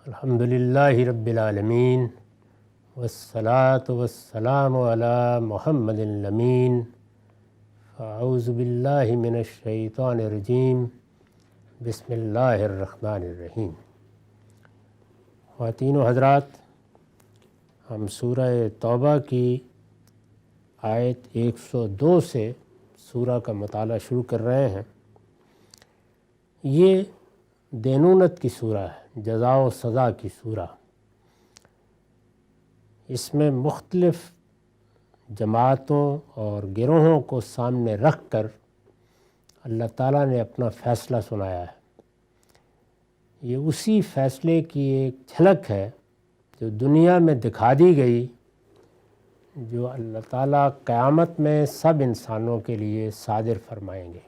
الحمدللہ رب العالمین والصلاة والسلام علی محمد الامین فاعوذ باللہ من الشیطان الرجیم بسم اللہ الرحمن الرحیم۔ خواتین و حضرات، ہم سورہ توبہ کی آیت 102 سے سورہ کا مطالعہ شروع کر رہے ہیں۔ یہ دینونت کی سورہ ہے، جزا و سزا کی سورہ۔ اس میں مختلف جماعتوں اور گروہوں کو سامنے رکھ کر اللہ تعالیٰ نے اپنا فیصلہ سنایا ہے۔ یہ اسی فیصلے کی ایک جھلک ہے جو دنیا میں دکھا دی گئی، جو اللہ تعالیٰ قیامت میں سب انسانوں کے لیے صادر فرمائیں گے۔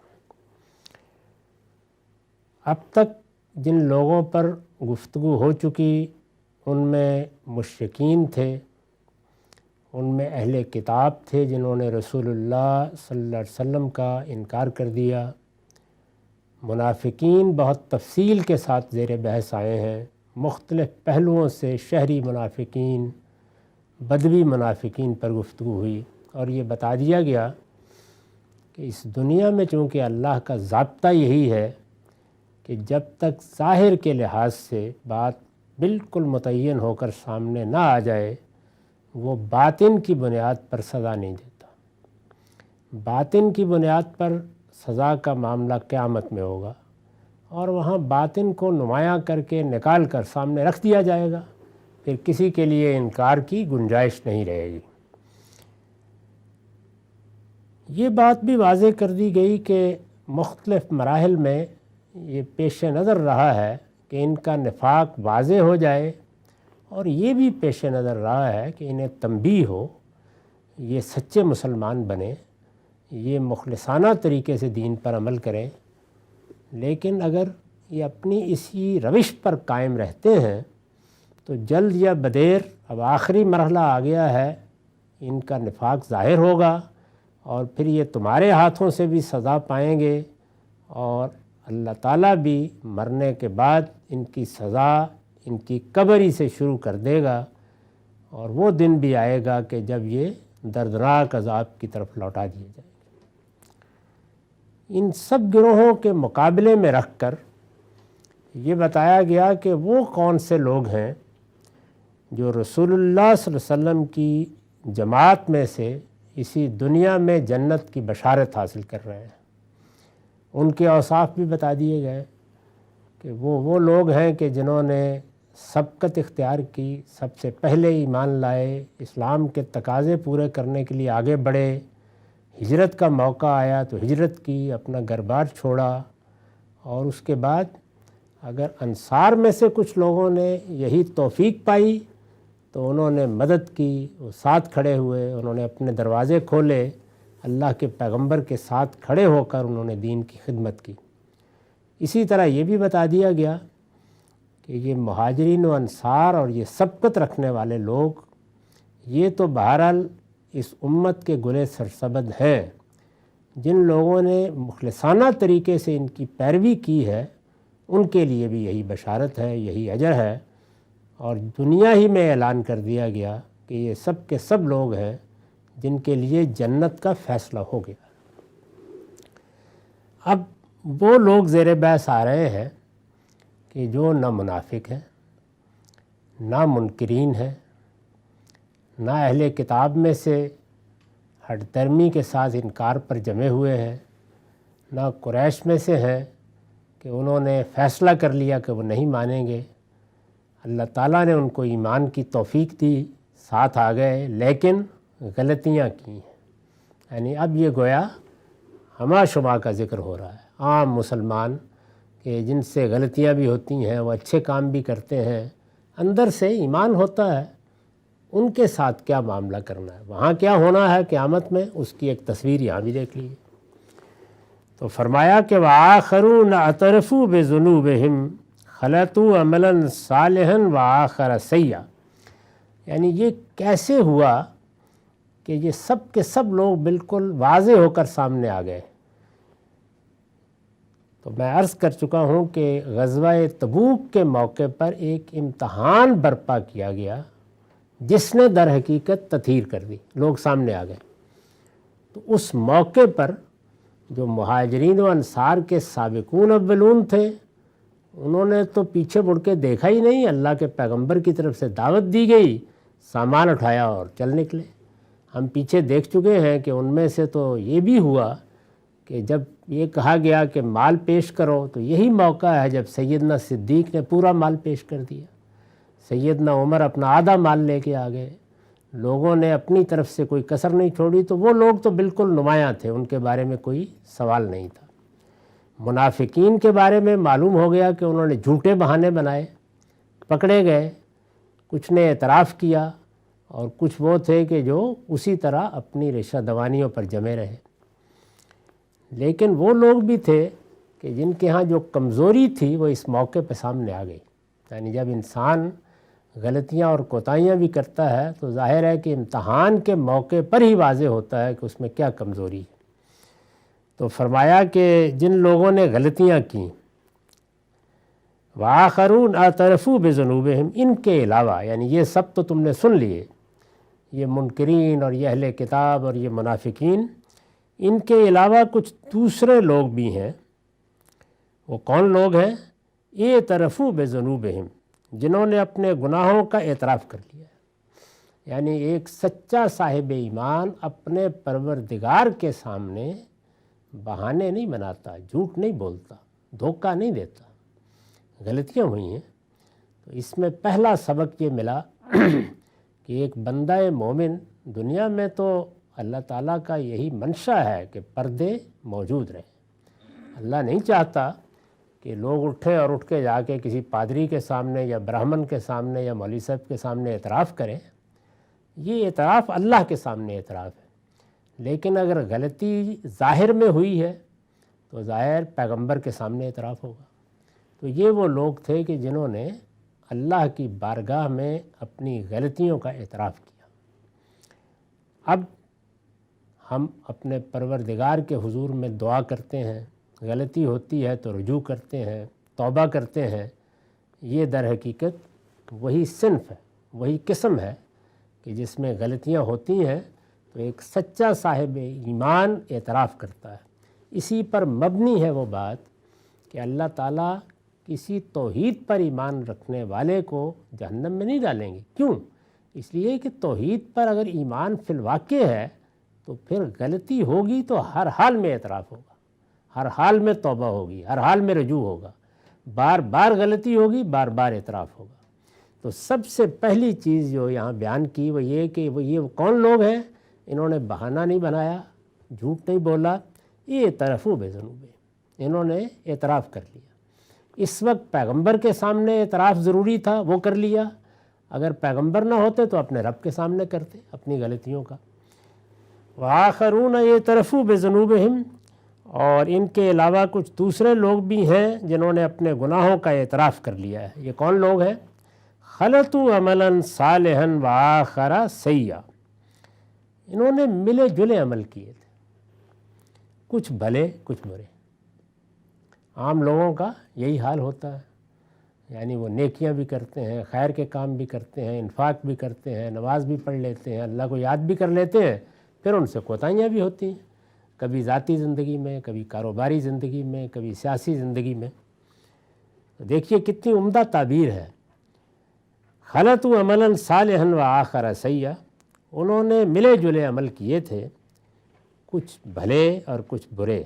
اب تک جن لوگوں پر گفتگو ہو چکی ان میں مشرکین تھے، ان میں اہل کتاب تھے جنہوں نے رسول اللہ صلی اللہ علیہ وسلم کا انکار کر دیا، منافقین بہت تفصیل کے ساتھ زیر بحث آئے ہیں، مختلف پہلوؤں سے شہری منافقین، بدوی منافقین پر گفتگو ہوئی، اور یہ بتا دیا گیا کہ اس دنیا میں چونکہ اللہ کا ضابطہ یہی ہے کہ جب تک ظاہر کے لحاظ سے بات بالکل متعین ہو کر سامنے نہ آ جائے وہ باطن کی بنیاد پر سزا نہیں دیتا۔ باطن کی بنیاد پر سزا کا معاملہ قیامت میں ہوگا، اور وہاں باطن کو نمایاں کر کے نکال کر سامنے رکھ دیا جائے گا، پھر کسی کے لیے انکار کی گنجائش نہیں رہے گی۔ یہ بات بھی واضح کر دی گئی کہ مختلف مراحل میں یہ پیش نظر رہا ہے کہ ان کا نفاق واضح ہو جائے، اور یہ بھی پیش نظر رہا ہے کہ انہیں تنبیہ ہو، یہ سچے مسلمان بنیں، یہ مخلصانہ طریقے سے دین پر عمل کریں۔ لیکن اگر یہ اپنی اسی روش پر قائم رہتے ہیں تو جلد یا بدیر اب آخری مرحلہ آ گیا ہے، ان کا نفاق ظاہر ہوگا، اور پھر یہ تمہارے ہاتھوں سے بھی سزا پائیں گے، اور اللہ تعالیٰ بھی مرنے کے بعد ان کی سزا ان کی قبری سے شروع کر دے گا، اور وہ دن بھی آئے گا کہ جب یہ دردناک عذاب کی طرف لوٹا دیے جائیں گے۔ ان سب گروہوں کے مقابلے میں رکھ کر یہ بتایا گیا کہ وہ کون سے لوگ ہیں جو رسول اللہ صلی اللہ علیہ وسلم کی جماعت میں سے اسی دنیا میں جنت کی بشارت حاصل کر رہے ہیں۔ ان کے اوصاف بھی بتا دیے گئے کہ وہ لوگ ہیں کہ جنہوں نے سبقت اختیار کی، سب سے پہلے ایمان لائے، اسلام کے تقاضے پورے کرنے کے لیے آگے بڑھے، ہجرت کا موقع آیا تو ہجرت کی، اپنا گھر بار چھوڑا، اور اس کے بعد اگر انصار میں سے کچھ لوگوں نے یہی توفیق پائی تو انہوں نے مدد کی، وہ ساتھ کھڑے ہوئے، انہوں نے اپنے دروازے کھولے، اللہ کے پیغمبر کے ساتھ کھڑے ہو کر انہوں نے دین کی خدمت کی۔ اسی طرح یہ بھی بتا دیا گیا کہ یہ مہاجرین و انصار اور یہ سبقت رکھنے والے لوگ، یہ تو بہرحال اس امت کے گلے سرسبد ہیں۔ جن لوگوں نے مخلصانہ طریقے سے ان کی پیروی کی ہے ان کے لیے بھی یہی بشارت ہے، یہی اجر ہے، اور دنیا ہی میں اعلان کر دیا گیا کہ یہ سب کے سب لوگ ہیں جن کے لیے جنت کا فیصلہ ہو گیا۔ اب وہ لوگ زیر بحث آ رہے ہیں کہ جو نہ منافق ہیں، نہ منکرین ہیں، نہ اہل کتاب میں سے ہٹ درمی کے ساتھ انکار پر جمے ہوئے ہیں، نہ قریش میں سے ہیں کہ انہوں نے فیصلہ کر لیا کہ وہ نہیں مانیں گے۔ اللہ تعالیٰ نے ان کو ایمان کی توفیق دی، ساتھ آ گئے، لیکن غلطیاں کی ہیں۔ یعنی اب یہ گویا ہمہ شمع کا ذکر ہو رہا ہے، عام مسلمان کہ جن سے غلطیاں بھی ہوتی ہیں، وہ اچھے کام بھی کرتے ہیں، اندر سے ایمان ہوتا ہے، ان کے ساتھ کیا معاملہ کرنا ہے، وہاں کیا ہونا ہے قیامت میں، اس کی ایک تصویر یہاں بھی دیکھ لیجیے۔ تو فرمایا کہ وآخرون اعترفوا بذنوبہم خلطوا عملا صالحا وآخر سیئا، یعنی یہ کیسے ہوا کہ یہ سب کے سب لوگ بالکل واضح ہو کر سامنے آ گئے۔ تو میں عرض کر چکا ہوں کہ غزوہ تبوک کے موقع پر ایک امتحان برپا کیا گیا جس نے در حقیقت تطہیر کر دی، لوگ سامنے آ گئے۔ تو اس موقع پر جو مہاجرین و انصار کے سابقون اولون تھے انہوں نے تو پیچھے مڑ کے دیکھا ہی نہیں، اللہ کے پیغمبر کی طرف سے دعوت دی گئی، سامان اٹھایا اور چل نکلے۔ ہم پیچھے دیکھ چکے ہیں کہ ان میں سے تو یہ بھی ہوا کہ جب یہ کہا گیا کہ مال پیش کرو تو یہی موقع ہے جب سیدنا صدیق نے پورا مال پیش کر دیا، سیدنا عمر اپنا آدھا مال لے کے آ گئے، لوگوں نے اپنی طرف سے کوئی کسر نہیں چھوڑی۔ تو وہ لوگ تو بالکل نمایاں تھے، ان کے بارے میں کوئی سوال نہیں تھا۔ منافقین کے بارے میں معلوم ہو گیا کہ انہوں نے جھوٹے بہانے بنائے، پکڑے گئے، کچھ نے اعتراف کیا اور کچھ وہ تھے کہ جو اسی طرح اپنی رشوہ دوانیوں پر جمے رہے۔ لیکن وہ لوگ بھی تھے کہ جن کے ہاں جو کمزوری تھی وہ اس موقع پہ سامنے آ گئی۔ یعنی جب انسان غلطیاں اور کوتاہیاں بھی کرتا ہے تو ظاہر ہے کہ امتحان کے موقع پر ہی واضح ہوتا ہے کہ اس میں کیا کمزوری ہے۔ تو فرمایا کہ جن لوگوں نے غلطیاں کیں، وآخرون اعترفوا بذنوبہم، ان کے علاوہ، یعنی یہ سب تو تم نے سن لیے، یہ منکرین اور یہ اہل کتاب اور یہ منافقین، ان کے علاوہ کچھ دوسرے لوگ بھی ہیں۔ وہ کون لوگ ہیں؟ اعترفوا بذنوبہم، جنہوں نے اپنے گناہوں کا اعتراف کر لیا ہے۔ یعنی ایک سچا صاحب ایمان اپنے پروردگار کے سامنے بہانے نہیں بناتا، جھوٹ نہیں بولتا، دھوکہ نہیں دیتا۔ غلطیاں ہوئی ہیں تو اس میں پہلا سبق یہ ملا کہ ایک بندہ مومن، دنیا میں تو اللہ تعالیٰ کا یہی منشا ہے کہ پردے موجود رہیں۔ اللہ نہیں چاہتا کہ لوگ اٹھے اور اٹھ کے جا کے کسی پادری کے سامنے یا برہمن کے سامنے یا مولوی صاحب کے سامنے اعتراف کریں۔ یہ اعتراف اللہ کے سامنے اعتراف ہے، لیکن اگر غلطی ظاہر میں ہوئی ہے تو ظاہر پیغمبر کے سامنے اعتراف ہوگا۔ تو یہ وہ لوگ تھے کہ جنہوں نے اللہ کی بارگاہ میں اپنی غلطیوں کا اعتراف کیا۔ اب ہم اپنے پروردگار کے حضور میں دعا کرتے ہیں، غلطی ہوتی ہے تو رجوع کرتے ہیں، توبہ کرتے ہیں۔ یہ در حقیقت وہی صنف ہے، وہی قسم ہے کہ جس میں غلطیاں ہوتی ہیں تو ایک سچا صاحب ایمان اعتراف کرتا ہے۔ اسی پر مبنی ہے وہ بات کہ اللہ تعالیٰ کسی توحید پر ایمان رکھنے والے کو جہنم میں نہیں ڈالیں گے۔ کیوں؟ اس لیے کہ توحید پر اگر ایمان فی الواقع ہے تو پھر غلطی ہوگی تو ہر حال میں اعتراف ہوگا، ہر حال میں توبہ ہوگی، ہر حال میں رجوع ہوگا، بار بار غلطی ہوگی، بار بار اعتراف ہوگا۔ تو سب سے پہلی چیز جو یہاں بیان کی وہ یہ کہ وہ یہ کون لوگ ہیں؟ انہوں نے بہانہ نہیں بنایا، جھوٹ نہیں بولا، یہ اعترفوا بذنوبہم، انہوں نے اعتراف کر لیا۔ اس وقت پیغمبر کے سامنے اعتراف ضروری تھا، وہ کر لیا۔ اگر پیغمبر نہ ہوتے تو اپنے رب کے سامنے کرتے اپنی غلطیوں کا۔ وآخرون اعترفوا بذنوبہم، اور ان کے علاوہ کچھ دوسرے لوگ بھی ہیں جنہوں نے اپنے گناہوں کا اعتراف کر لیا ہے۔ یہ کون لوگ ہیں؟ خلطوا عملا صالحا وآخر سیئا، انہوں نے ملے جلے عمل کیے تھے، کچھ بھلے کچھ برے۔ عام لوگوں کا یہی حال ہوتا ہے، یعنی وہ نیکیاں بھی کرتے ہیں، خیر کے کام بھی کرتے ہیں، انفاق بھی کرتے ہیں، نماز بھی پڑھ لیتے ہیں، اللہ کو یاد بھی کر لیتے ہیں، پھر ان سے کوتاہیاں بھی ہوتی ہیں، کبھی ذاتی زندگی میں، کبھی کاروباری زندگی میں، کبھی سیاسی زندگی میں۔ دیکھیے کتنی عمدہ تعبیر ہے، خلطوا عملا صالحا وآخر سیئا، انہوں نے ملے جلے عمل کیے تھے، کچھ بھلے اور کچھ برے۔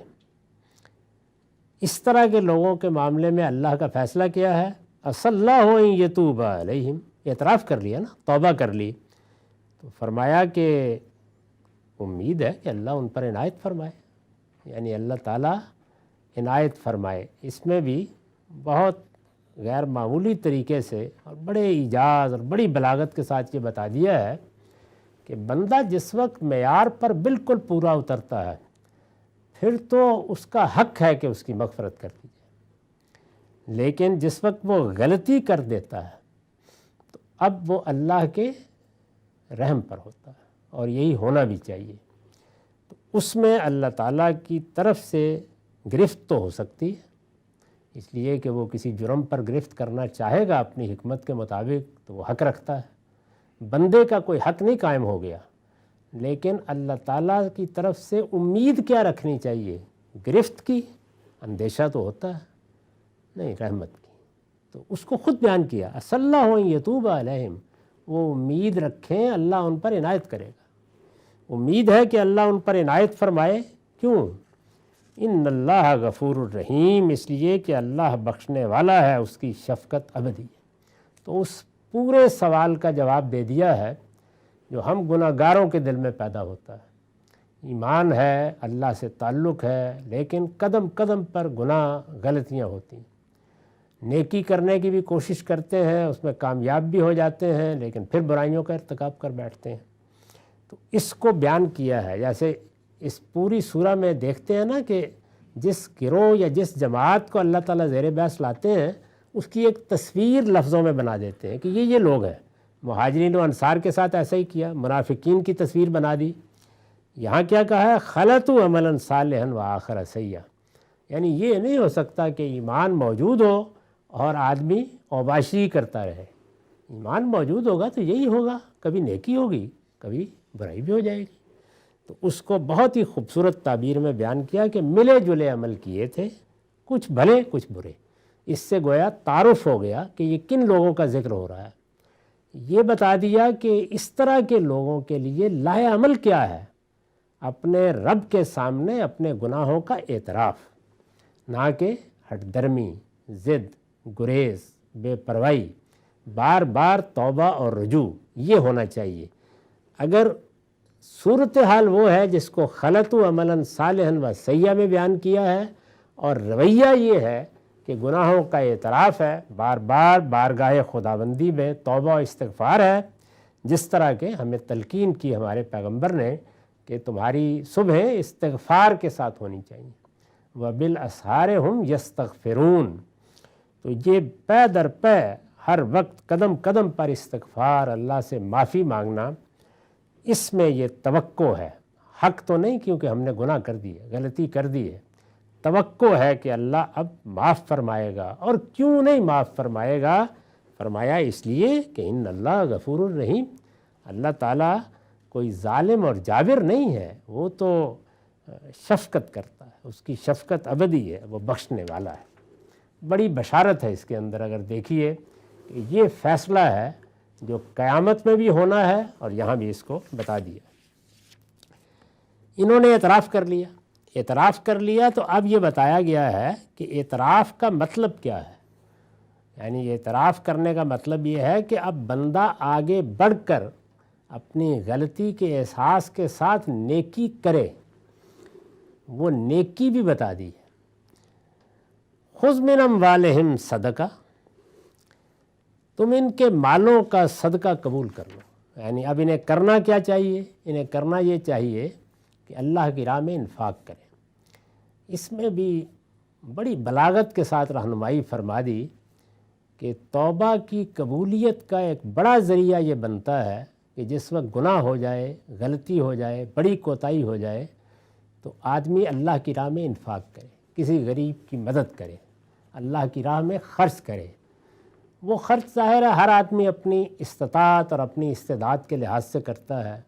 اس طرح کے لوگوں کے معاملے میں اللہ کا فیصلہ کیا ہے؟ عسى اللہ ان یتوب علیہم، اعتراف کر لیا نا، توبہ کر لی، تو فرمایا کہ امید ہے کہ اللہ ان پر عنایت فرمائے، یعنی اللہ تعالیٰ عنایت فرمائے۔ اس میں بھی بہت غیر معمولی طریقے سے اور بڑے ایجاز اور بڑی بلاغت کے ساتھ یہ بتا دیا ہے کہ بندہ جس وقت معیار پر بالکل پورا اترتا ہے پھر تو اس کا حق ہے کہ اس کی مغفرت کر دی جائے، لیکن جس وقت وہ غلطی کر دیتا ہے تو اب وہ اللہ کے رحم پر ہوتا ہے، اور یہی ہونا بھی چاہیے۔ تو اس میں اللہ تعالیٰ کی طرف سے گرفت تو ہو سکتی ہے، اس لیے کہ وہ کسی جرم پر گرفت کرنا چاہے گا اپنی حکمت کے مطابق تو وہ حق رکھتا ہے، بندے کا کوئی حق نہیں قائم ہو گیا، لیکن اللہ تعالیٰ کی طرف سے امید کیا رکھنی چاہیے؟ گرفت کی اندیشہ تو ہوتا ہے نہیں، رحمت کی۔ تو اس کو خود بیان کیا، عسى اللہ ان یتوب علیہم، وہ امید رکھیں اللہ ان پر عنایت کرے گا، امید ہے کہ اللہ ان پر عنایت فرمائے۔ کیوں؟ ان اللہ غفور الرحیم، اس لیے کہ اللہ بخشنے والا ہے، اس کی شفقت ابدی ہے۔ تو اس پورے سوال کا جواب دے دیا ہے جو ہم گناہ گاروں کے دل میں پیدا ہوتا ہے۔ ایمان ہے، اللہ سے تعلق ہے، لیکن قدم قدم پر گناہ غلطیاں ہوتی ہیں، نیکی کرنے کی بھی کوشش کرتے ہیں، اس میں کامیاب بھی ہو جاتے ہیں، لیکن پھر برائیوں کا ارتکاب کر بیٹھتے ہیں۔ تو اس کو بیان کیا ہے، جیسے اس پوری سورہ میں دیکھتے ہیں نا کہ جس گروہ یا جس جماعت کو اللہ تعالیٰ زیر بحث لاتے ہیں اس کی ایک تصویر لفظوں میں بنا دیتے ہیں کہ یہ لوگ ہیں۔ مہاجرین و انصار کے ساتھ ایسا ہی کیا، منافقین کی تصویر بنا دی۔ یہاں کیا کہا ہے؟ خلطوا عملا صالحا وآخر سیئا، یعنی یہ نہیں ہو سکتا کہ ایمان موجود ہو اور آدمی اوباشی کرتا رہے۔ ایمان موجود ہوگا تو یہی ہوگا، کبھی نیکی ہوگی کبھی برائی بھی ہو جائے گی۔ تو اس کو بہت ہی خوبصورت تعبیر میں بیان کیا کہ ملے جلے عمل کیے تھے، کچھ بھلے کچھ برے۔ اس سے گویا تعارف ہو گیا کہ یہ کن لوگوں کا ذکر ہو رہا ہے۔ یہ بتا دیا کہ اس طرح کے لوگوں کے لیے لائحہ عمل کیا ہے، اپنے رب کے سامنے اپنے گناہوں کا اعتراف، نہ کہ ہٹ درمی، ضد، گریز، بے پرواہی، بار بار توبہ اور رجوع، یہ ہونا چاہیے۔ اگر صورتحال وہ ہے جس کو خلطوا عملا صالحا وسیئا میں بیان کیا ہے، اور رویہ یہ ہے کہ گناہوں کا اعتراف ہے، بار بار بارگاہ خداوندی میں توبہ و استغفار ہے، جس طرح کے ہمیں تلقین کی ہمارے پیغمبر نے کہ تمہاری صبح استغفار کے ساتھ ہونی چاہیے۔ وبالاسحار ہم یستغفرون، تو یہ پے در پے ہر وقت قدم قدم پر استغفار، اللہ سے معافی مانگنا، اس میں یہ توقع ہے، حق تو نہیں کیونکہ ہم نے گناہ کر دی ہے، غلطی کر دی ہے، توقع ہے کہ اللہ اب معاف فرمائے گا۔ اور کیوں نہیں معاف فرمائے گا؟ فرمایا اس لیے کہ ان اللہ غفور الرحیم، اللہ تعالیٰ کوئی ظالم اور جابر نہیں ہے، وہ تو شفقت کرتا ہے، اس کی شفقت ابدی ہے، وہ بخشنے والا ہے۔ بڑی بشارت ہے اس کے اندر، اگر دیکھیے کہ یہ فیصلہ ہے جو قیامت میں بھی ہونا ہے، اور یہاں بھی اس کو بتا دیا۔ انہوں نے اعتراف کر لیا، اعتراف کر لیا تو اب یہ بتایا گیا ہے کہ اعتراف کا مطلب کیا ہے۔ یعنی اعتراف کرنے کا مطلب یہ ہے کہ اب بندہ آگے بڑھ کر اپنی غلطی کے احساس کے ساتھ نیکی کرے، وہ نیکی بھی بتا دی ہے۔ خذ من اموالہم صدقہ، تم ان کے مالوں کا صدقہ قبول کر لو۔ یعنی اب انہیں کرنا کیا چاہیے؟ انہیں کرنا یہ چاہیے کہ اللہ کی راہ میں انفاق کریں۔ اس میں بھی بڑی بلاغت کے ساتھ رہنمائی فرما دی کہ توبہ کی قبولیت کا ایک بڑا ذریعہ یہ بنتا ہے کہ جس وقت گناہ ہو جائے، غلطی ہو جائے، بڑی کوتاہی ہو جائے، تو آدمی اللہ کی راہ میں انفاق کرے، کسی غریب کی مدد کرے، اللہ کی راہ میں خرچ کرے۔ وہ خرچ ظاہر ہے ہر آدمی اپنی استطاعت اور اپنی استعداد کے لحاظ سے کرتا ہے،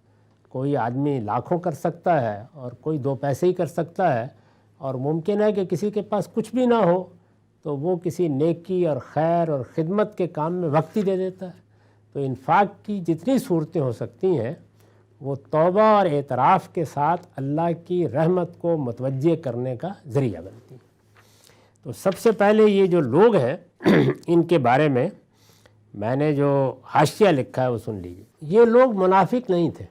کوئی آدمی لاکھوں کر سکتا ہے اور کوئی 2 پیسے ہی کر سکتا ہے، اور ممکن ہے کہ کسی کے پاس کچھ بھی نہ ہو تو وہ کسی نیکی اور خیر اور خدمت کے کام میں وقت ہی دے دیتا ہے۔ تو انفاق کی جتنی صورتیں ہو سکتی ہیں وہ توبہ اور اعتراف کے ساتھ اللہ کی رحمت کو متوجہ کرنے کا ذریعہ بنتی ہیں۔ تو سب سے پہلے یہ جو لوگ ہیں ان کے بارے میں نے جو حاشیہ لکھا ہے وہ سن لیجیے۔ یہ لوگ منافق نہیں تھے،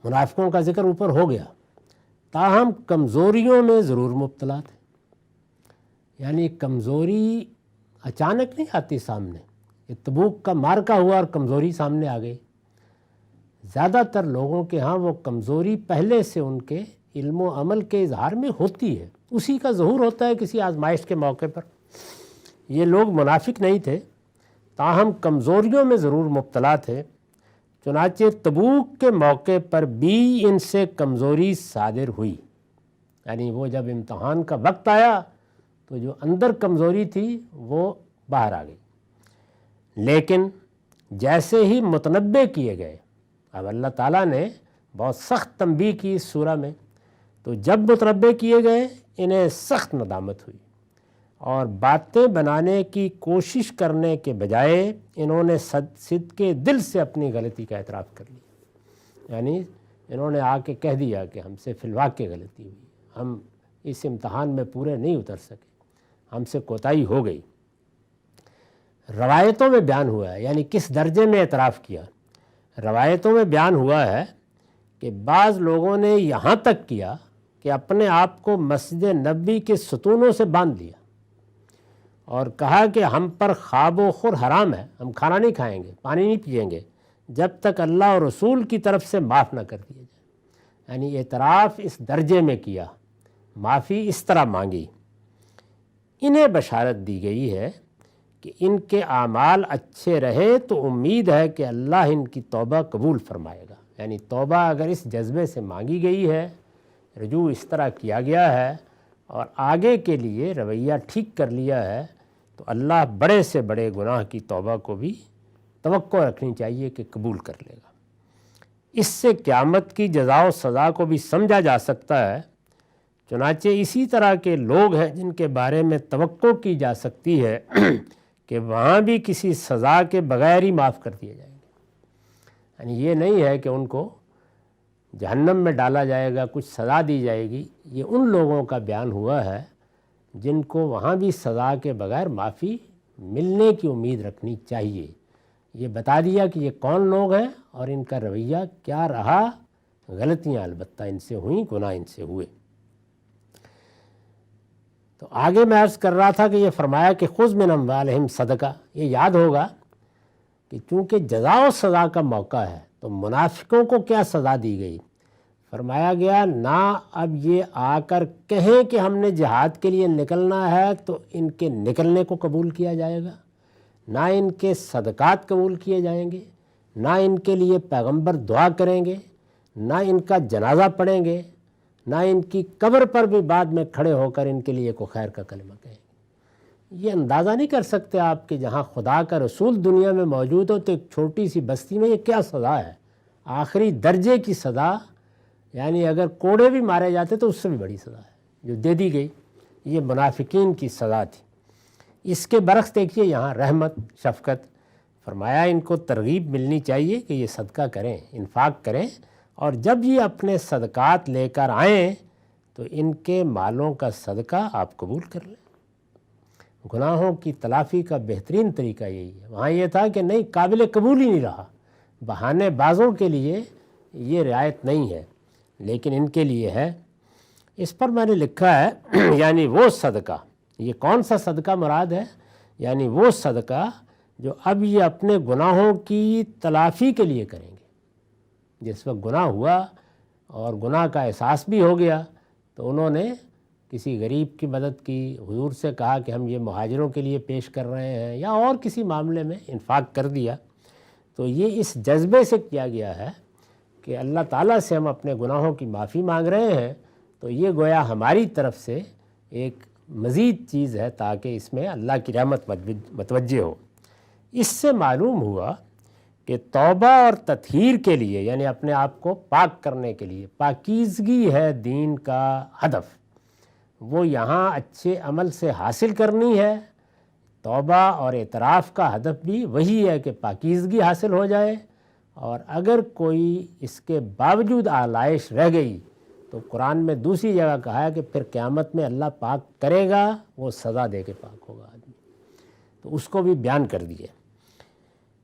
منافقوں کا ذکر اوپر ہو گیا، تاہم کمزوریوں میں ضرور مبتلا تھے۔ یعنی کمزوری اچانک نہیں آتی سامنے، یہ تبوک کا معرکہ ہوا اور کمزوری سامنے آ گئی۔ زیادہ تر لوگوں کے ہاں وہ کمزوری پہلے سے ان کے علم و عمل کے اظہار میں ہوتی ہے، اسی کا ظہور ہوتا ہے کسی آزمائش کے موقع پر۔ یہ لوگ منافق نہیں تھے، تاہم کمزوریوں میں ضرور مبتلا تھے، چنانچہ تبوک کے موقع پر بھی ان سے کمزوری صادر ہوئی۔ یعنی وہ جب امتحان کا وقت آیا تو جو اندر کمزوری تھی وہ باہر آ گئی، لیکن جیسے ہی متنبع کیے گئے، اب اللہ تعالیٰ نے بہت سخت تنبیہ کی اس سورہ میں، تو جب متنبع کیے گئے انہیں سخت ندامت ہوئی اور باتیں بنانے کی کوشش کرنے کے بجائے انہوں نے صدق دل سے اپنی غلطی کا اعتراف کر لیا، یعنی انہوں نے آ کے کہہ دیا کہ ہم سے فی الواقع غلطی ہوئی، ہم اس امتحان میں پورے نہیں اتر سکے، ہم سے کوتاہی ہو گئی۔ روایتوں میں بیان ہوا ہے، یعنی کس درجے میں اعتراف کیا، روایتوں میں بیان ہوا ہے کہ بعض لوگوں نے یہاں تک کیا کہ اپنے آپ کو مسجد نبوی کے ستونوں سے باندھ لیا اور کہا کہ ہم پر خواب و خور حرام ہے، ہم کھانا نہیں کھائیں گے، پانی نہیں پئیں گے جب تک اللہ اور رسول کی طرف سے معاف نہ کر دیا جائے، یعنی اعتراف اس درجے میں کیا، معافی اس طرح مانگی۔ انہیں بشارت دی گئی ہے کہ ان کے اعمال اچھے رہے تو امید ہے کہ اللہ ان کی توبہ قبول فرمائے گا، یعنی توبہ اگر اس جذبے سے مانگی گئی ہے، رجوع اس طرح کیا گیا ہے اور آگے کے لیے رویہ ٹھیک کر لیا ہے، تو اللہ بڑے سے بڑے گناہ کی توبہ کو بھی توقع رکھنی چاہیے کہ قبول کر لے گا۔ اس سے قیامت کی جزا و سزا کو بھی سمجھا جا سکتا ہے، چنانچہ اسی طرح کے لوگ ہیں جن کے بارے میں توقع کی جا سکتی ہے کہ وہاں بھی کسی سزا کے بغیر ہی معاف کر دیے جائیں گے، یعنی یہ نہیں ہے کہ ان کو جہنم میں ڈالا جائے گا، کچھ سزا دی جائے گی، یہ ان لوگوں کا بیان ہوا ہے جن کو وہاں بھی سزا کے بغیر معافی ملنے کی امید رکھنی چاہیے۔ یہ بتا دیا کہ یہ کون لوگ ہیں اور ان کا رویہ کیا رہا، غلطیاں البتہ ان سے ہوئیں، گناہ ان سے ہوئے۔ تو آگے میں عرض کر رہا تھا کہ یہ فرمایا کہ خذ من اموالہم صدقہ، یہ یاد ہوگا کہ چونکہ جزا و سزا کا موقع ہے تو منافقوں کو کیا سزا دی گئی، فرمایا گیا نہ اب یہ آ کر کہیں کہ ہم نے جہاد کے لیے نکلنا ہے تو ان کے نکلنے کو قبول کیا جائے گا، نہ ان کے صدقات قبول کیے جائیں گے، نہ ان کے لیے پیغمبر دعا کریں گے، نہ ان کا جنازہ پڑھیں گے، نہ ان کی قبر پر بھی بعد میں کھڑے ہو کر ان کے لیے کوئی خیر کا کلمہ کہیں گے۔ یہ اندازہ نہیں کر سکتے آپ کہ جہاں خدا کا رسول دنیا میں موجود ہو تو ایک چھوٹی سی بستی میں یہ کیا سزا ہے، آخری درجے کی سزا، یعنی اگر کوڑے بھی مارے جاتے تو اس سے بھی بڑی سزا ہے جو دے دی گئی، یہ منافقین کی سزا تھی۔ اس کے برعکس دیکھیے یہاں رحمت، شفقت، فرمایا ان کو ترغیب ملنی چاہیے کہ یہ صدقہ کریں، انفاق کریں، اور جب یہ اپنے صدقات لے کر آئیں تو ان کے مالوں کا صدقہ آپ قبول کر لیں۔ گناہوں کی تلافی کا بہترین طریقہ یہی ہے، وہاں یہ تھا کہ نہیں، قابل قبول ہی نہیں رہا، بہانے بازوں کے لیے یہ رعایت نہیں ہے، لیکن ان کے لیے ہے۔ اس پر میں نے لکھا ہے یعنی وہ صدقہ، یہ کون سا صدقہ مراد ہے، یعنی وہ صدقہ جو اب یہ اپنے گناہوں کی تلافی کے لیے کریں گے۔ جس وقت گناہ ہوا اور گناہ کا احساس بھی ہو گیا تو انہوں نے کسی غریب کی مدد کی، حضور سے کہا کہ ہم یہ مہاجروں کے لیے پیش کر رہے ہیں، یا اور کسی معاملے میں انفاق کر دیا، تو یہ اس جذبے سے کیا گیا ہے کہ اللہ تعالیٰ سے ہم اپنے گناہوں کی معافی مانگ رہے ہیں، تو یہ گویا ہماری طرف سے ایک مزید چیز ہے تاکہ اس میں اللہ کی رحمت متوجہ ہو۔ اس سے معلوم ہوا کہ توبہ اور تطہیر کے لیے، یعنی اپنے آپ کو پاک کرنے کے لیے، پاکیزگی ہے دین کا ہدف، وہ یہاں اچھے عمل سے حاصل کرنی ہے۔ توبہ اور اعتراف کا ہدف بھی وہی ہے کہ پاکیزگی حاصل ہو جائے، اور اگر کوئی اس کے باوجود آلائش رہ گئی تو قرآن میں دوسری جگہ کہا ہے کہ پھر قیامت میں اللہ پاک کرے گا، وہ سزا دے کے پاک ہوگا آدمی، تو اس کو بھی بیان کر دیے۔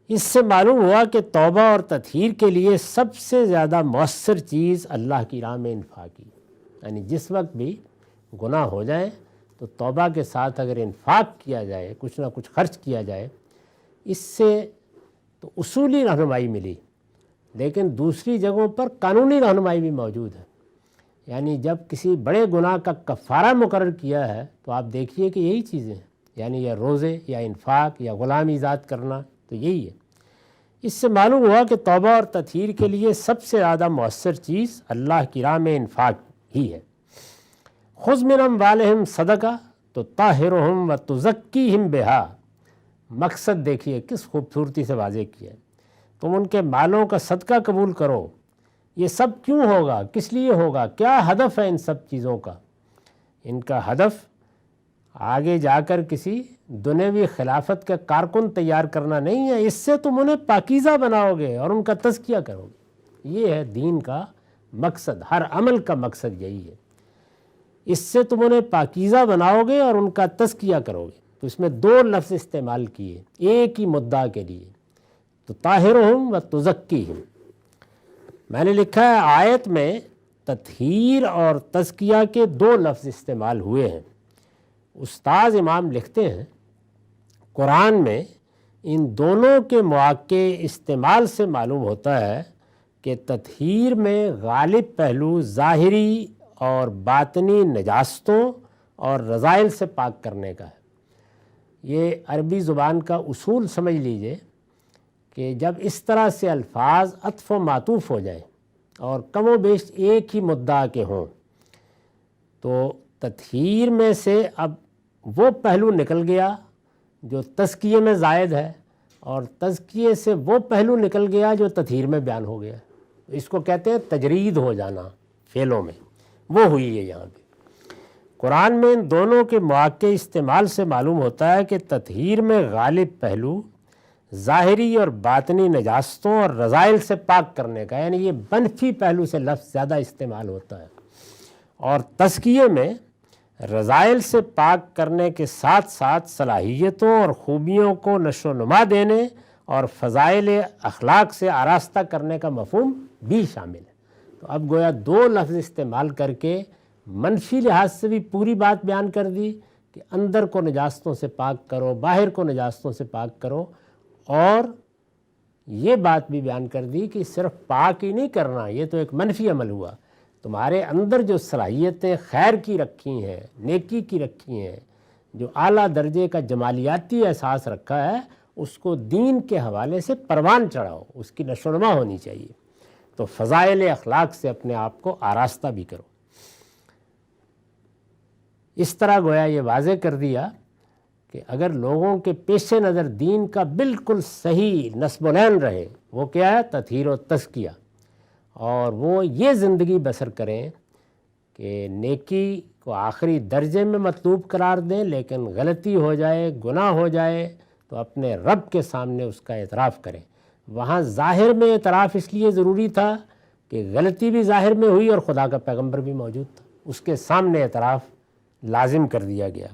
اس سے معلوم ہوا کہ توبہ اور تطہیر کے لیے سب سے زیادہ مؤثر چیز اللہ کی راہ میں انفاق کی، یعنی جس وقت بھی گناہ ہو جائیں تو توبہ کے ساتھ اگر انفاق کیا جائے، کچھ نہ کچھ خرچ کیا جائے، اس سے تو اصولی رہنمائی ملی، لیکن دوسری جگہوں پر قانونی رہنمائی بھی موجود ہے۔ یعنی جب کسی بڑے گناہ کا کفارہ مقرر کیا ہے تو آپ دیکھیے کہ یہی چیزیں ہیں، یعنی یا روزے یا انفاق یا غلام ایجاد کرنا، تو یہی ہے۔ اس سے معلوم ہوا کہ توبہ اور تطہیر کے لیے سب سے زیادہ مؤثر چیز اللہ کی راہ میں انفاق ہی ہے۔ خذ من اموالہم صدقہ تطہرہم وتزکیہم بہا۔ مقصد دیکھیے کس خوبصورتی سے واضح کیا ہے، تم ان کے مالوں کا صدقہ قبول کرو۔ یہ سب کیوں ہوگا، کس لیے ہوگا، کیا ہدف ہے ان سب چیزوں کا؟ ان کا ہدف آگے جا کر کسی دنیوی خلافت کا کارکن تیار کرنا نہیں ہے، اس سے تم انہیں پاکیزہ بناؤ گے اور ان کا تزکیہ کرو گے۔ یہ ہے دین کا مقصد، ہر عمل کا مقصد یہی ہے، اس سے تم انہیں پاکیزہ بناؤ گے اور ان کا تزکیہ کرو گے۔ تو اس میں دو لفظ استعمال کیے ایک ہی مدعا کے لیے، تو طاہرہم و تزکیہم۔ میں نے لکھا ہے آیت میں تطہیر اور تزکیہ کے دو لفظ استعمال ہوئے ہیں۔ استاذ امام لکھتے ہیں قرآن میں ان دونوں کے مواقع استعمال سے معلوم ہوتا ہے کہ تطہیر میں غالب پہلو ظاہری اور باطنی نجاستوں اور رذائل سے پاک کرنے کا ہے۔ یہ عربی زبان کا اصول سمجھ لیجئے کہ جب اس طرح سے الفاظ عطف و معطوف ہو جائیں اور کم و بیش ایک ہی مدعا کے ہوں تو تطہیر میں سے اب وہ پہلو نکل گیا جو تزکیے میں زائد ہے اور تزکیے سے وہ پہلو نکل گیا جو تطہیر میں بیان ہو گیا۔ اس کو کہتے ہیں تجرید ہو جانا فعلوں میں، وہ ہوئی ہے یہاں پہ۔ قرآن میں ان دونوں کے مواقع استعمال سے معلوم ہوتا ہے کہ تطہیر میں غالب پہلو ظاہری اور باطنی نجاستوں اور رذائل سے پاک کرنے کا، یعنی یہ منفی پہلو سے لفظ زیادہ استعمال ہوتا ہے، اور تزکیے میں رذائل سے پاک کرنے کے ساتھ ساتھ صلاحیتوں اور خوبیوں کو نشو و نما دینے اور فضائل اخلاق سے آراستہ کرنے کا مفہوم بھی شامل ہے۔ تو اب گویا دو لفظ استعمال کر کے منفی لحاظ سے بھی پوری بات بیان کر دی کہ اندر کو نجاستوں سے پاک کرو، باہر کو نجاستوں سے پاک کرو، اور یہ بات بھی بیان کر دی کہ صرف پاک ہی نہیں کرنا، یہ تو ایک منفی عمل ہوا، تمہارے اندر جو صلاحیتیں خیر کی رکھی ہیں، نیکی کی رکھی ہیں، جو اعلیٰ درجے کا جمالیاتی احساس رکھا ہے، اس کو دین کے حوالے سے پروان چڑھاؤ، اس کی نشو و نما ہونی چاہیے۔ تو فضائل اخلاق سے اپنے آپ کو آراستہ بھی کرو۔ اس طرح گویا یہ واضح کر دیا کہ اگر لوگوں کے پیش نظر دین کا بالکل صحیح نصب العین رہے، وہ کیا ہے؟ تطہیر و تزکیہ، اور وہ یہ زندگی بسر کریں کہ نیکی کو آخری درجے میں مطلوب قرار دیں، لیکن غلطی ہو جائے، گناہ ہو جائے تو اپنے رب کے سامنے اس کا اعتراف کریں۔ وہاں ظاہر میں اعتراف اس لیے ضروری تھا کہ غلطی بھی ظاہر میں ہوئی اور خدا کا پیغمبر بھی موجود تھا، اس کے سامنے اعتراف لازم کر دیا گیا۔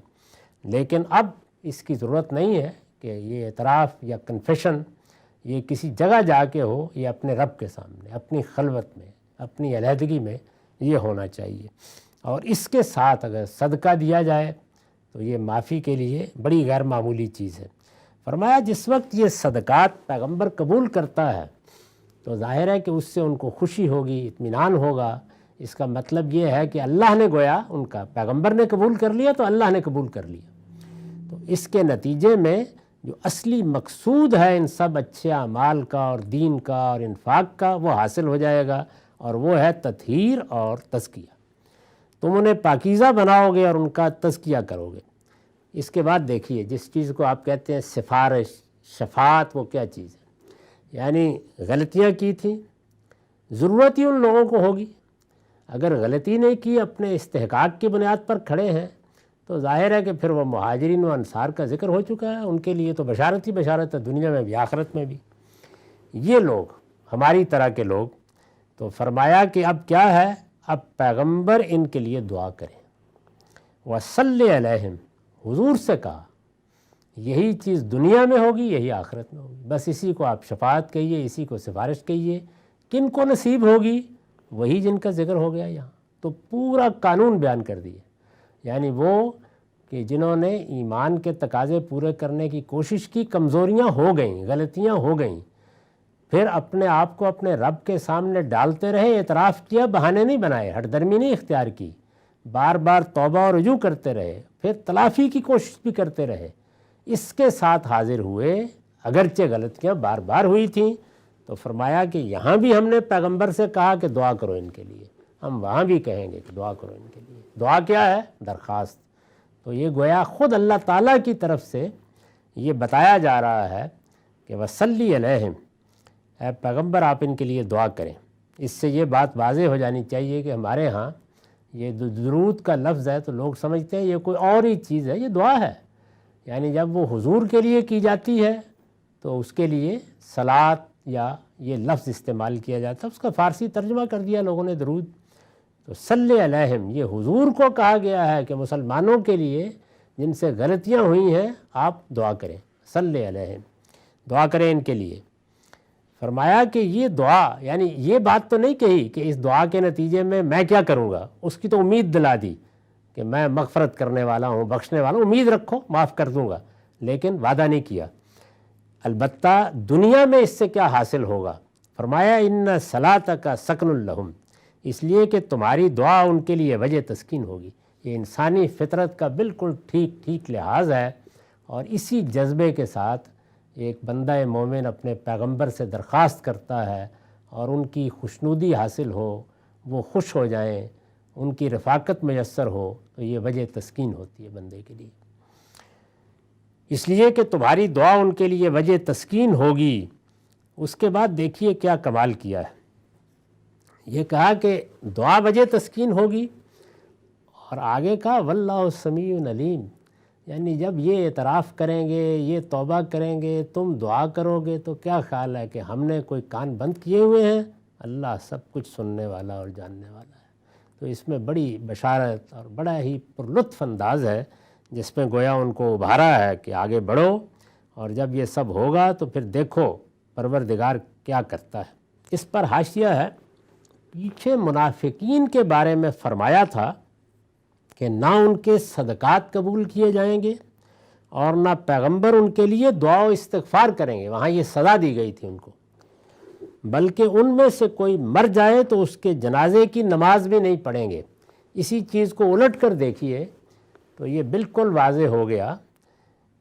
لیکن اب اس کی ضرورت نہیں ہے کہ یہ اعتراف یا کنفیشن یہ کسی جگہ جا کے ہو، یہ اپنے رب کے سامنے، اپنی خلوت میں، اپنی علیحدگی میں یہ ہونا چاہیے۔ اور اس کے ساتھ اگر صدقہ دیا جائے تو یہ معافی کے لیے بڑی غیر معمولی چیز ہے۔ فرمایا جس وقت یہ صدقات پیغمبر قبول کرتا ہے تو ظاہر ہے کہ اس سے ان کو خوشی ہوگی، اطمینان ہوگا۔ اس کا مطلب یہ ہے کہ اللہ نے گویا ان کا، پیغمبر نے قبول کر لیا تو اللہ نے قبول کر لیا۔ تو اس کے نتیجے میں جو اصلی مقصود ہے ان سب اچھے اعمال کا اور دین کا اور انفاق کا، وہ حاصل ہو جائے گا، اور وہ ہے تطہیر اور تزکیہ۔ تم انہیں پاکیزہ بناؤ گے اور ان کا تزکیہ کرو گے۔ اس کے بعد دیکھیے جس چیز کو آپ کہتے ہیں سفارش، شفاعت، وہ کیا چیز ہے؟ یعنی غلطیاں کی تھیں، ضرورت ہی ان لوگوں کو ہوگی۔ اگر غلطی نہیں کی، اپنے استحقاق کی بنیاد پر کھڑے ہیں، تو ظاہر ہے کہ پھر وہ مہاجرین و انصار کا ذکر ہو چکا ہے، ان کے لیے تو بشارت ہی بشارت ہے، دنیا میں بھی آخرت میں بھی۔ یہ لوگ ہماری طرح کے لوگ، تو فرمایا کہ اب کیا ہے؟ اب پیغمبر ان کے لیے دعا کریں۔ وَصَلِّ عَلَيْهِمْ، حضور سے کہا یہی چیز دنیا میں ہوگی، یہی آخرت میں ہوگی، بس اسی کو آپ شفاعت کہیے، اسی کو سفارش کہیے۔ کن کو نصیب ہوگی؟ وہی جن کا ذکر ہو گیا یہاں۔ تو پورا قانون بیان کر دیے، یعنی وہ کہ جنہوں نے ایمان کے تقاضے پورے کرنے کی کوشش کی، کمزوریاں ہو گئیں، غلطیاں ہو گئیں، پھر اپنے آپ کو اپنے رب کے سامنے ڈالتے رہے، اعتراف کیا، بہانے نہیں بنائے، ہٹ درمی نہیں اختیار کی، بار بار توبہ اور رجوع کرتے رہے، پھر تلافی کی کوشش بھی کرتے رہے، اس کے ساتھ حاضر ہوئے، اگرچہ غلطیاں بار بار ہوئی تھیں۔ تو فرمایا کہ یہاں بھی ہم نے پیغمبر سے کہا کہ دعا کرو ان کے لیے، ہم وہاں بھی کہیں گے کہ دعا کرو ان کے لیے۔ دعا کیا ہے؟ درخواست۔ تو یہ گویا خود اللہ تعالیٰ کی طرف سے یہ بتایا جا رہا ہے کہ وصلی علیہم، اے پیغمبر آپ ان کے لیے دعا کریں۔ اس سے یہ بات واضح ہو جانی چاہیے کہ ہمارے ہاں یہ درود کا لفظ ہے تو لوگ سمجھتے ہیں یہ کوئی اور ہی چیز ہے، یہ دعا ہے۔ یعنی جب وہ حضور کے لیے کی جاتی ہے تو اس کے لیے صلاۃ یا یہ لفظ استعمال کیا جاتا ہے، اس کا فارسی ترجمہ کر دیا لوگوں نے درود۔ تو صلی علیہم یہ حضور کو کہا گیا ہے کہ مسلمانوں کے لیے جن سے غلطیاں ہوئی ہیں آپ دعا کریں، صلی علیہم، دعا کریں ان کے لیے۔ فرمایا کہ یہ دعا، یعنی یہ بات تو نہیں کہی کہ اس دعا کے نتیجے میں کیا کروں گا، اس کی تو امید دلا دی کہ میں مغفرت کرنے والا ہوں، بخشنے والا ہوں، امید رکھو معاف کر دوں گا، لیکن وعدہ نہیں کیا۔ البتہ دنیا میں اس سے کیا حاصل ہوگا؟ فرمایا ان صلاتک سکن لہم، اس لیے کہ تمہاری دعا ان کے لیے وجہ تسکین ہوگی۔ یہ انسانی فطرت کا بالکل ٹھیک لحاظ ہے، اور اسی جذبے کے ساتھ ایک بندہ مومن اپنے پیغمبر سے درخواست کرتا ہے اور ان کی خوشنودی حاصل ہو، وہ خوش ہو جائیں، ان کی رفاقت میسر ہو، تو یہ وجہ تسکین ہوتی ہے بندے کے لیے۔ اس لیے کہ تمہاری دعا ان کے لیے وجہ تسکین ہوگی۔ اس کے بعد دیکھیے کیا کمال کیا ہے، یہ کہا کہ دعا وجہ تسکین ہوگی، اور آگے کہا واللہ سمیع علیم، یعنی جب یہ اعتراف کریں گے، یہ توبہ کریں گے، تم دعا کرو گے تو کیا خیال ہے کہ ہم نے کوئی کان بند کیے ہوئے ہیں؟ اللہ سب کچھ سننے والا اور جاننے والا ہے۔ تو اس میں بڑی بشارت اور بڑا ہی پرلطف انداز ہے، جس میں گویا ان کو ابھارا ہے کہ آگے بڑھو، اور جب یہ سب ہوگا تو پھر دیکھو پروردگار کیا کرتا ہے۔ اس پر حاشیہ ہے، پیچھے منافقین کے بارے میں فرمایا تھا کہ نہ ان کے صدقات قبول کیے جائیں گے اور نہ پیغمبر ان کے لیے دعا و استغفار کریں گے، وہاں یہ سزا دی گئی تھی ان کو، بلکہ ان میں سے کوئی مر جائے تو اس کے جنازے کی نماز بھی نہیں پڑھیں گے۔ اسی چیز کو الٹ کر دیکھیے تو یہ بالکل واضح ہو گیا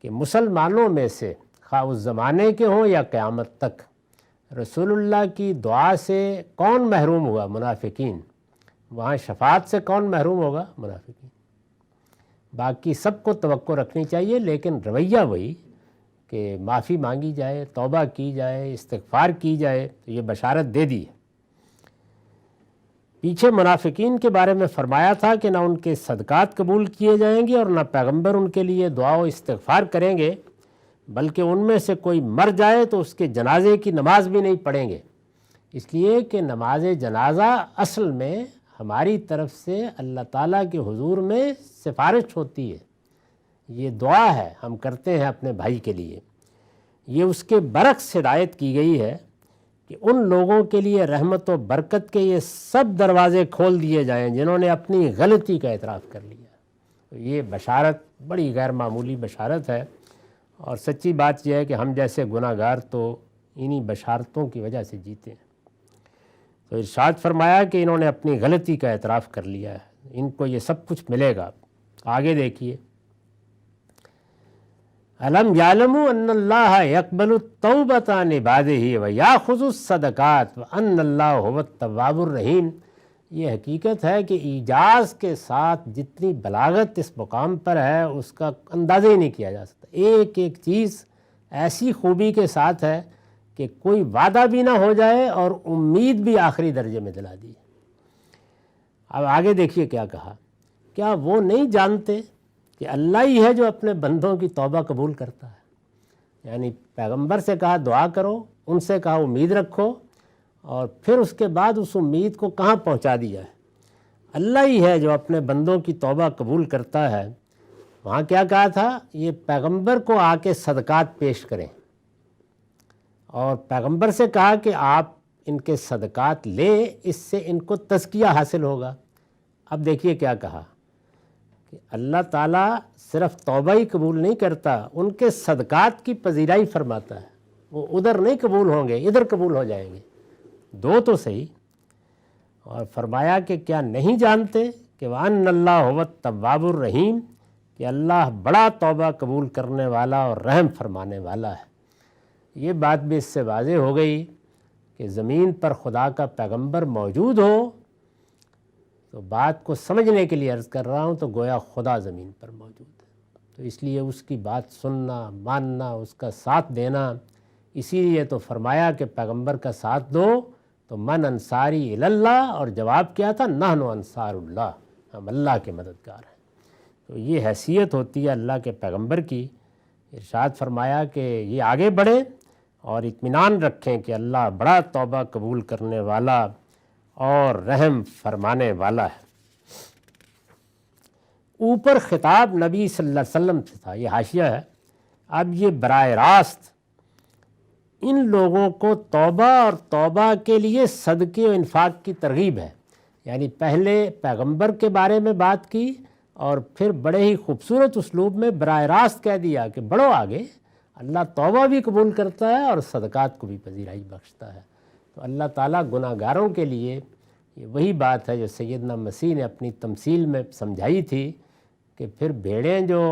کہ مسلمانوں میں سے خواہ اس زمانے کے ہوں یا قیامت تک رسول اللہ کی دعا سے کون محروم ہوا؟ منافقین۔ وہاں شفاعت سے کون محروم ہوگا؟ منافقین۔ باقی سب کو توقع رکھنی چاہیے، لیکن رویہ وہی کہ معافی مانگی جائے، توبہ کی جائے، استغفار کی جائے، تو یہ بشارت دے دی ہے۔ پیچھے منافقین کے بارے میں فرمایا تھا کہ نہ ان کے صدقات قبول کیے جائیں گے اور نہ پیغمبر ان کے لیے دعا و استغفار کریں گے، بلکہ ان میں سے کوئی مر جائے تو اس کے جنازے کی نماز بھی نہیں پڑھیں گے، اس لیے کہ نماز جنازہ اصل میں ہماری طرف سے اللہ تعالیٰ کے حضور میں سفارش ہوتی ہے، یہ دعا ہے ہم کرتے ہیں اپنے بھائی کے لیے۔ یہ اس کے برعکس ہدایت کی گئی ہے کہ ان لوگوں کے لیے رحمت و برکت کے یہ سب دروازے کھول دیے جائیں جنہوں نے اپنی غلطی کا اعتراف کر لیا۔ تو یہ بشارت بڑی غیر معمولی بشارت ہے، اور سچی بات یہ ہے کہ ہم جیسے گناہ گار تو انہی بشارتوں کی وجہ سے جیتے ہیں۔ تو ارشاد فرمایا کہ انہوں نے اپنی غلطی کا اعتراف کر لیا ہے، ان کو یہ سب کچھ ملے گا۔ آگے دیکھیے، الم یعلموا ان اللہ یقبل التوبۃ عن عبادہ ویأخذ الصدقات وان اللہ هو التواب الرحیم۔ یہ حقیقت ہے کہ ایجاز کے ساتھ جتنی بلاغت اس مقام پر ہے اس کا اندازہ ہی نہیں کیا جا سکتا۔ ایک ایک چیز ایسی خوبی کے ساتھ ہے کہ کوئی وعدہ بھی نہ ہو جائے اور امید بھی آخری درجے میں دلا دی۔ اب آگے دیکھیے کیا کہا، کیا وہ نہیں جانتے کہ اللہ ہی ہے جو اپنے بندوں کی توبہ قبول کرتا ہے؟ یعنی پیغمبر سے کہا دعا کرو، ان سے کہا امید رکھو، اور پھر اس کے بعد اس امید کو کہاں پہنچا دیا ہے؟ اللہ ہی ہے جو اپنے بندوں کی توبہ قبول کرتا ہے۔ وہاں کیا کہا تھا؟ یہ پیغمبر کو آ کے صدقات پیش کریں، اور پیغمبر سے کہا کہ آپ ان کے صدقات لیں، اس سے ان کو تزکیہ حاصل ہوگا۔ اب دیکھیے کیا کہا کہ اللہ تعالیٰ صرف توبہ ہی قبول نہیں کرتا، ان کے صدقات کی پذیرائی فرماتا ہے۔ وہ ادھر نہیں قبول ہوں گے، ادھر قبول ہو جائیں گے، دو تو صحیح۔ اور فرمایا کہ کیا نہیں جانتے کہ وَأَنَّ اللَّهَ هُوَ التَّوَّابُ الرَّحِيمُ، کہ اللہ بڑا توبہ قبول کرنے والا اور رحم فرمانے والا ہے۔ یہ بات بھی اس سے واضح ہو گئی کہ زمین پر خدا کا پیغمبر موجود ہو تو بات کو سمجھنے کے لیے عرض کر رہا ہوں، تو گویا خدا زمین پر موجود ہے، تو اس لیے اس کی بات سننا، ماننا، اس کا ساتھ دینا، اسی لیے تو فرمایا کہ پیغمبر کا ساتھ دو تو من انصاری اللہ، اور جواب کیا تھا؟ نحن انصار اللہ، ہم اللہ کے مددگار ہیں۔ تو یہ حیثیت ہوتی ہے اللہ کے پیغمبر کی۔ ارشاد فرمایا کہ یہ آگے بڑھیں اور اطمینان رکھیں کہ اللہ بڑا توبہ قبول کرنے والا اور رحم فرمانے والا ہے۔ اوپر خطاب نبی صلی اللہ علیہ وسلم سے تھا، یہ حاشیہ ہے۔ اب یہ براہ راست ان لوگوں کو توبہ اور توبہ کے لیے صدقے و انفاق کی ترغیب ہے، یعنی پہلے پیغمبر کے بارے میں بات کی اور پھر بڑے ہی خوبصورت اسلوب میں براہ راست کہہ دیا کہ بڑھو آگے، اللہ توبہ بھی قبول کرتا ہے اور صدقات کو بھی پذیرائی بخشتا ہے۔ تو اللہ تعالیٰ گناہ گاروں کے لیے، یہ وہی بات ہے جو سیدنا مسیح نے اپنی تمثیل میں سمجھائی تھی کہ پھر بھیڑیں جو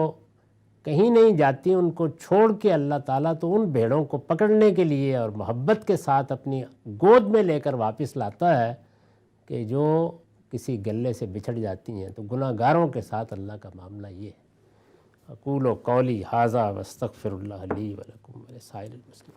کہیں نہیں جاتی ان کو چھوڑ کے اللہ تعالیٰ تو ان بھیڑوں کو پکڑنے کے لیے اور محبت کے ساتھ اپنی گود میں لے کر واپس لاتا ہے کہ جو کسی گلے سے بچھڑ جاتی ہیں۔ تو گناہ گاروں کے ساتھ اللہ کا معاملہ یہ ہے۔ اقول قولی ھذا واستغفر اللہ لی ولکم ولسائر المسلمین۔